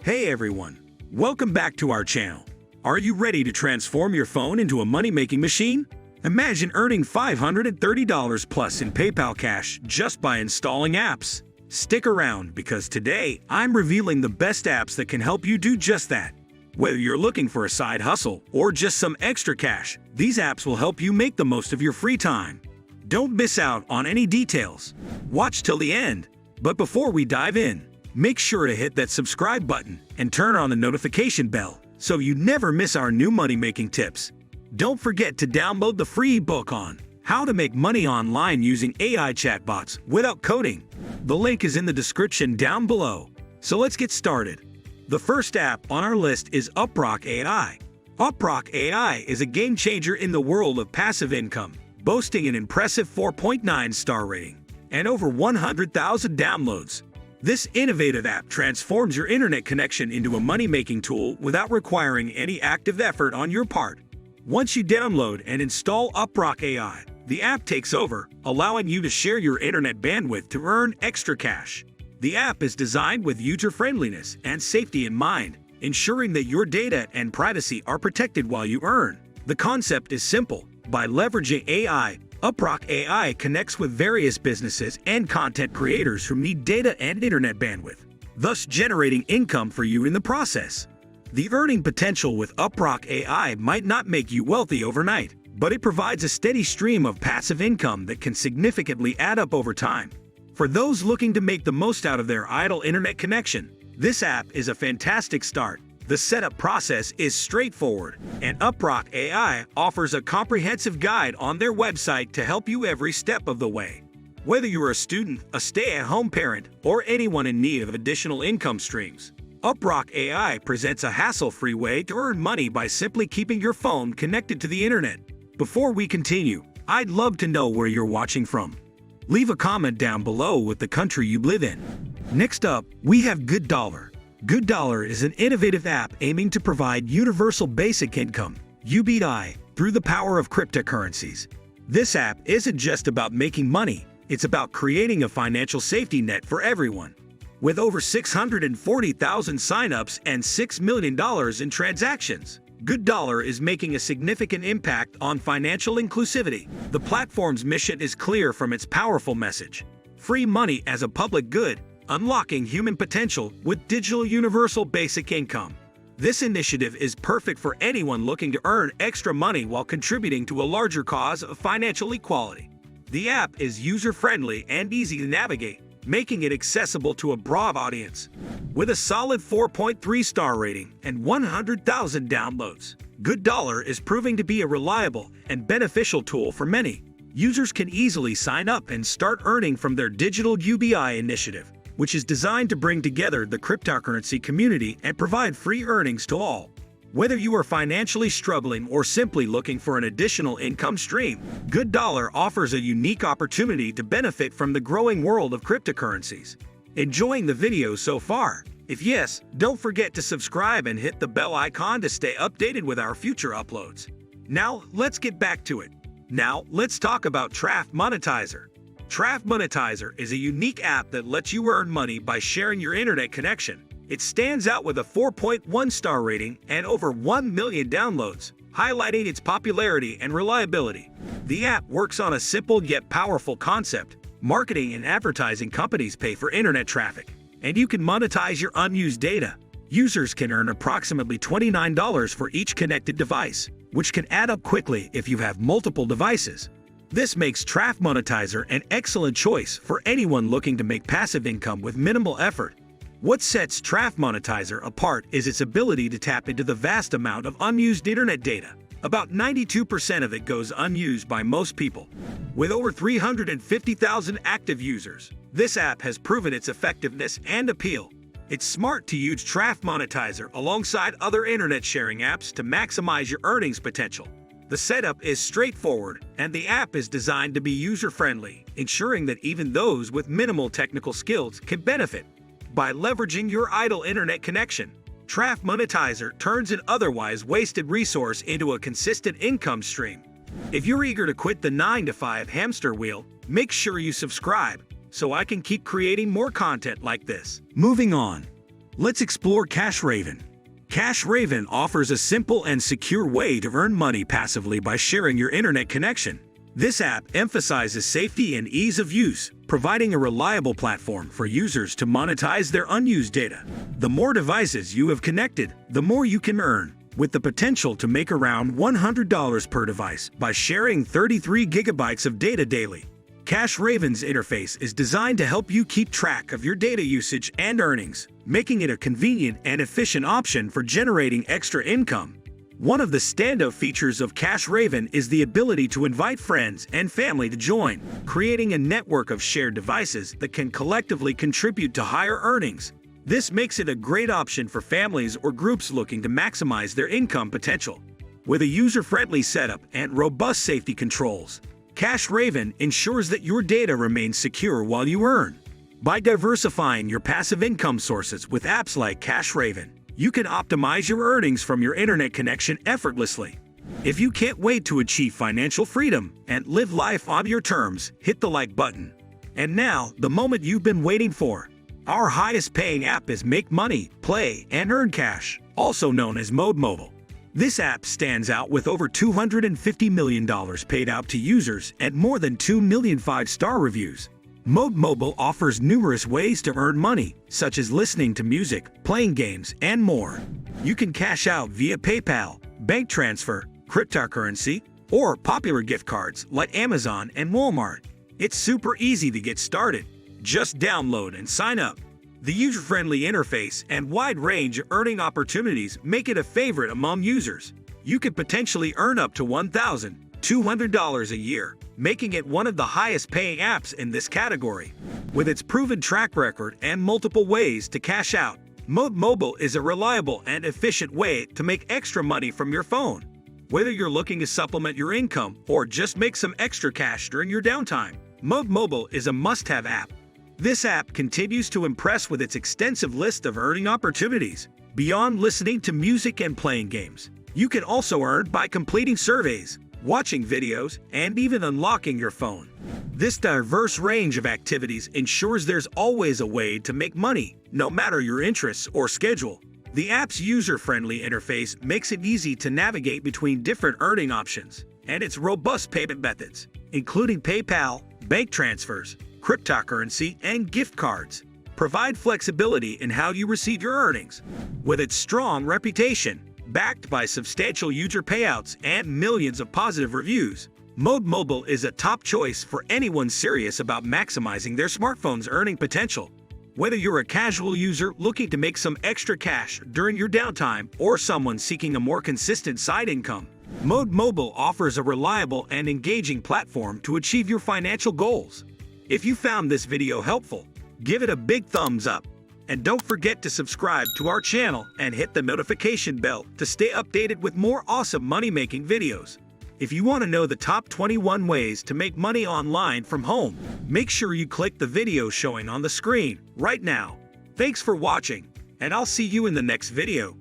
Hey everyone, welcome back to our channel. Are you ready to transform your phone into a money-making machine? Imagine earning $530 plus in PayPal cash just by installing apps. Stick around because today I'm revealing the best apps that can help you do just that. Whether you're looking for a side hustle or just some extra cash, these apps will help you make the most of your free time. Don't miss out on any details. Watch till the end. But before we dive in, make sure to hit that subscribe button and turn on the notification bell so you never miss our new money-making tips. Don't forget to download the free ebook on how to make money online using AI chatbots without coding. The link is in the description down below. So let's get started. The first app on our list is Uprock AI. Uprock AI is a game changer in the world of passive income, boasting an impressive 4.9 star rating and over 100,000 downloads. This innovative app transforms your internet connection into a money-making tool without requiring any active effort on your part. Once you download and install Uprock AI, the app takes over, allowing you to share your internet bandwidth to earn extra cash. The app is designed with user-friendliness and safety in mind, ensuring that your data and privacy are protected while you earn. The concept is simple. By leveraging AI, Uprock AI connects with various businesses and content creators who need data and internet bandwidth, thus generating income for you in the process. The earning potential with Uprock AI might not make you wealthy overnight, but it provides a steady stream of passive income that can significantly add up over time. For those looking to make the most out of their idle internet connection, this app is a fantastic start. The setup process is straightforward, and Uprock AI offers a comprehensive guide on their website to help you every step of the way. Whether you're a student, a stay-at-home parent, or anyone in need of additional income streams, Uprock AI presents a hassle-free way to earn money by simply keeping your phone connected to the internet. Before we continue, I'd love to know where you're watching from. Leave a comment down below with the country you live in. Next up, we have Good Dollar. Good Dollar is an innovative app aiming to provide universal basic income, UBI, through the power of cryptocurrencies. This app isn't just about making money, it's about creating a financial safety net for everyone. With over 640,000 signups and $6 million in transactions, Good Dollar is making a significant impact on financial inclusivity. The platform's mission is clear from its powerful message: free money as a public good, unlocking human potential with digital universal basic income. This initiative is perfect for anyone looking to earn extra money while contributing to a larger cause of financial equality. The app is user-friendly and easy to navigate, making it accessible to a broad audience. With a solid 4.3 star rating and 100,000 downloads, Good Dollar is proving to be a reliable and beneficial tool for many. Users can easily sign up and start earning from their digital UBI initiative, which is designed to bring together the cryptocurrency community and provide free earnings to all. Whether you are financially struggling or simply looking for an additional income stream, Good Dollar offers a unique opportunity to benefit from the growing world of cryptocurrencies. Enjoying the video so far? If yes, don't forget to subscribe and hit the bell icon to stay updated with our future uploads. Now, let's get back to it. Now, let's talk about Traf Monetizer. Traf Monetizer is a unique app that lets you earn money by sharing your internet connection. It stands out with a 4.1 star rating and over 1 million downloads, highlighting its popularity and reliability. The app works on a simple yet powerful concept. Marketing and advertising companies pay for internet traffic, and you can monetize your unused data. Users can earn approximately $29 for each connected device, which can add up quickly if you have multiple devices. This makes Traf Monetizer an excellent choice for anyone looking to make passive income with minimal effort. What sets Traf Monetizer apart is its ability to tap into the vast amount of unused internet data. About 92% of it goes unused by most people. With over 350,000 active users, this app has proven its effectiveness and appeal. It's smart to use Traf Monetizer alongside other internet sharing apps to maximize your earnings potential. The setup is straightforward, and the app is designed to be user-friendly, ensuring that even those with minimal technical skills can benefit. By leveraging your idle internet connection, Traf Monetizer turns an otherwise wasted resource into a consistent income stream. If you're eager to quit the 9-to-5 hamster wheel, make sure you subscribe so I can keep creating more content like this. Moving on. Let's explore CashRaven. CashRaven offers a simple and secure way to earn money passively by sharing your internet connection. This app emphasizes safety and ease of use, providing a reliable platform for users to monetize their unused data. The more devices you have connected, the more you can earn, with the potential to make around $100 per device by sharing 33 gigabytes of data daily. CashRaven's interface is designed to help you keep track of your data usage and earnings, making it a convenient and efficient option for generating extra income. One of the standout features of CashRaven is the ability to invite friends and family to join, creating a network of shared devices that can collectively contribute to higher earnings. This makes it a great option for families or groups looking to maximize their income potential. With a user-friendly setup and robust safety controls, CashRaven ensures that your data remains secure while you earn. By diversifying your passive income sources with apps like CashRaven, you can optimize your earnings from your internet connection effortlessly. If you can't wait to achieve financial freedom and live life on your terms, hit the like button. And now, the moment you've been waiting for. Our highest paying app is Make Money, Play, and Earn Cash, also known as Mode Mobile. This app stands out with over $250 million paid out to users and more than 2 million 5-star reviews. Mode Mobile offers numerous ways to earn money, such as listening to music, playing games, and more. You can cash out via PayPal, bank transfer, cryptocurrency, or popular gift cards like Amazon and Walmart. It's super easy to get started. Just download and sign up. The user-friendly interface and wide range of earning opportunities make it a favorite among users. You could potentially earn up to $1,200 a year, making it one of the highest-paying apps in this category. With its proven track record and multiple ways to cash out, Mode Mobile is a reliable and efficient way to make extra money from your phone. Whether you're looking to supplement your income or just make some extra cash during your downtime, Mode Mobile is a must-have app. This app continues to impress with its extensive list of earning opportunities. Beyond listening to music and playing games, you can also earn by completing surveys, watching videos, and even unlocking your phone. This diverse range of activities ensures there's always a way to make money, no matter your interests or schedule. The app's user-friendly interface makes it easy to navigate between different earning options, and its robust payment methods, including PayPal, bank transfers, cryptocurrency, and gift cards, provide flexibility in how you receive your earnings. With its strong reputation, backed by substantial user payouts and millions of positive reviews, Mode Mobile is a top choice for anyone serious about maximizing their smartphone's earning potential. Whether you're a casual user looking to make some extra cash during your downtime or someone seeking a more consistent side income, Mode Mobile offers a reliable and engaging platform to achieve your financial goals. If you found this video helpful, give it a big thumbs up. And don't forget to subscribe to our channel and hit the notification bell to stay updated with more awesome money-making videos. If you want to know the top 21 ways to make money online from home, make sure you click the video showing on the screen right now. Thanks for watching, and I'll see you in the next video.